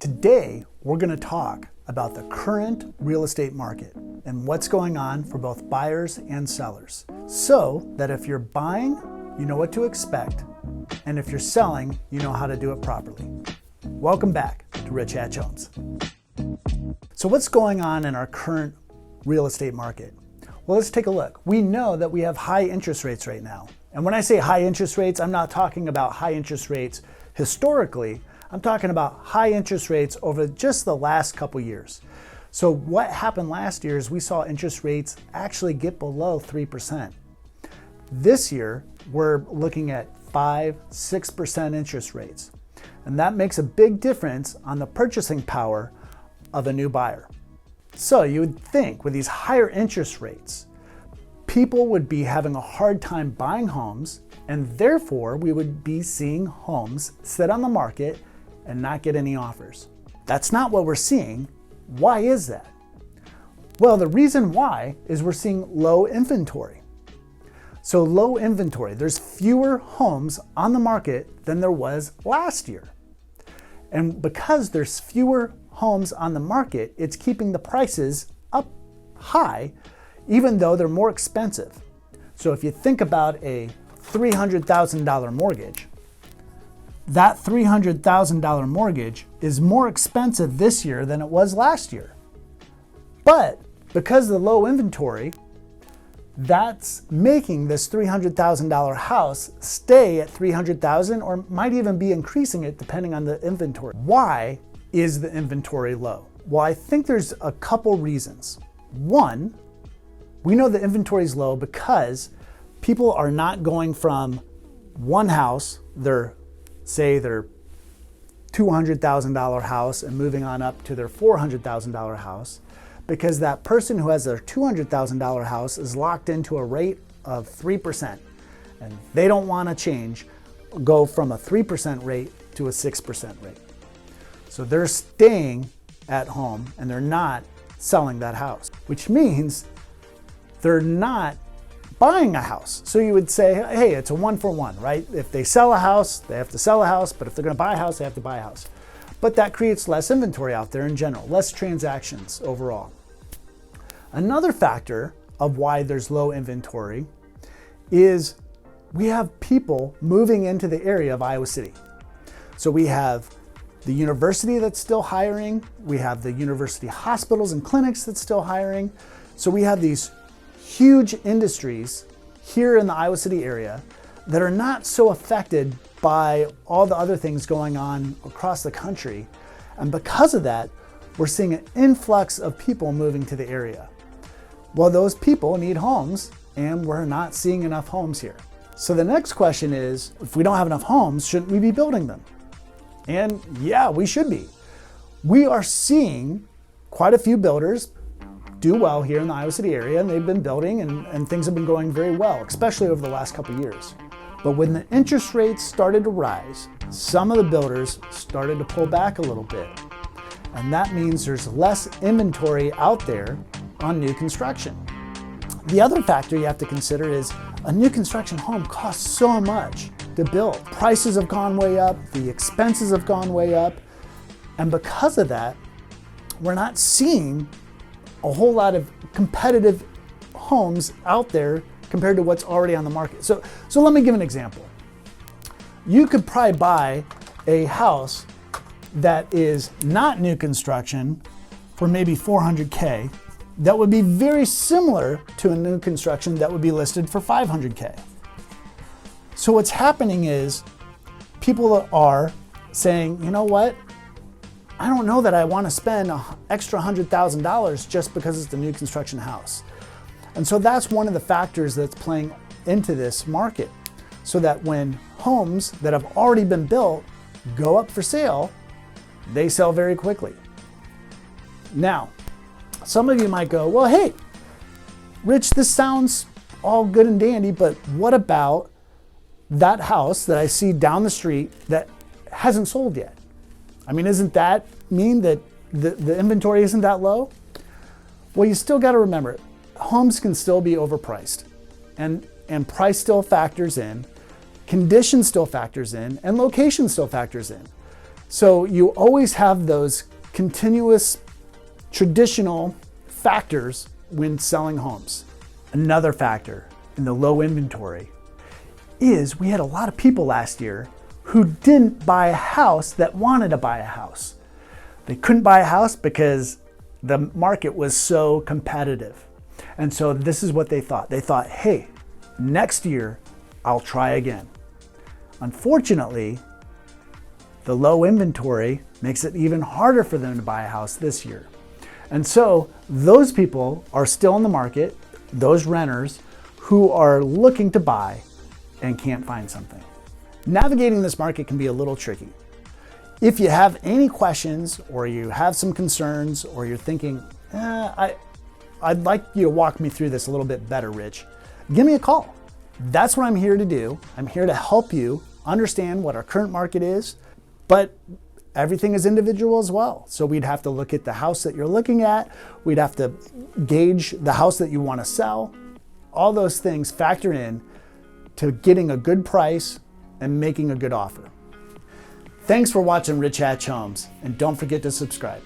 Today, we're going to talk about the current real estate market and what's going on for both buyers and sellers, so that if you're buying, you know what to expect, and if you're selling, you know how to do it properly. Welcome back to Rich Hatch Homes. So what's going on in our current real estate market? Well, let's take a look. We know that we have high interest rates right now. And when I say high interest rates, I'm not talking about high interest rates historically. I'm talking about high interest rates over just the last couple years. So what happened last year is we saw interest rates actually get below 3%. This year, we're looking at 5-6% interest rates. And that makes a big difference on the purchasing power of a new buyer. So you would think with these higher interest rates, people would be having a hard time buying homes, and therefore we would be seeing homes sit on the market and not get any offers. That's not what we're seeing. Why is that? Well, the reason why is we're seeing low inventory. So low inventory, there's fewer homes on the market than there was last year. And because there's fewer homes on the market, it's keeping the prices up high, even though they're more expensive. So if you think about a $300,000 mortgage, that $300,000 mortgage is more expensive this year than it was last year. But because of the low inventory, that's making this $300,000 house stay at $300,000 or might even be increasing it depending on the inventory. Why is the inventory low? Well, I think there's a couple reasons. One, we know the inventory is low because people are not going from one house, their $200,000 house, and moving on up to their $400,000 house, because that person who has their $200,000 house is locked into a rate of 3%, and they don't want to go from a 3% rate to a 6% rate. So they're staying at home and they're not selling that house, which means they're not buying a house. So you would say, hey, it's a 1-for-1, right? If they sell a house, they have to sell a house, but if they're going to buy a house, they have to buy a house. But that creates less inventory out there in general, less transactions overall. Another factor of why there's low inventory is we have people moving into the area of Iowa City. So we have the university that's still hiring. We have the university hospitals and clinics that's still hiring. So we have these huge industries here in the Iowa City area that are not so affected by all the other things going on across the country. And because of that, we're seeing an influx of people moving to the area. Well, those people need homes, and we're not seeing enough homes here. So the next question is, if we don't have enough homes, shouldn't we be building them? And yeah, we should be. We are seeing quite a few builders do well here in the Iowa City area, and they've been building and things have been going very well, especially over the last couple of years. But when the interest rates started to rise, some of the builders started to pull back a little bit. And that means there's less inventory out there on new construction. The other factor you have to consider is a new construction home costs so much to build. Prices have gone way up, the expenses have gone way up, and because of that, we're not seeing a whole lot of competitive homes out there compared to what's already on the market. So let me give an example. You could probably buy a house that is not new construction for maybe $400K that would be very similar to a new construction that would be listed for $500K. So what's happening is people are saying, you know what? I don't know that I want to spend an extra $100,000 just because it's a new construction house. And so that's one of the factors that's playing into this market, so that when homes that have already been built go up for sale, they sell very quickly. Now, some of you might go, well, hey, Rich, this sounds all good and dandy, but what about that house that I see down the street that hasn't sold yet? I mean, doesn't that mean that the inventory isn't that low? Well, you still got to remember, homes can still be overpriced, and price still factors in, condition still factors in, and location still factors in. So you always have those continuous traditional factors when selling homes. Another factor in the low inventory is we had a lot of people last year who didn't buy a house that wanted to buy a house. They couldn't buy a house because the market was so competitive. And so this is what they thought. They thought, hey, next year I'll try again. Unfortunately, the low inventory makes it even harder for them to buy a house this year. And so those people are still in the market, those renters who are looking to buy and can't find something. Navigating this market can be a little tricky. If you have any questions or you have some concerns or you're thinking, I'd like you to walk me through this a little bit better, Rich, give me a call. That's what I'm here to do. I'm here to help you understand what our current market is, but everything is individual as well. So we'd have to look at the house that you're looking at. We'd have to gauge the house that you want to sell. All those things factor in to getting a good price and making a good offer. Thanks for watching Rich Hatch Homes, and don't forget to subscribe.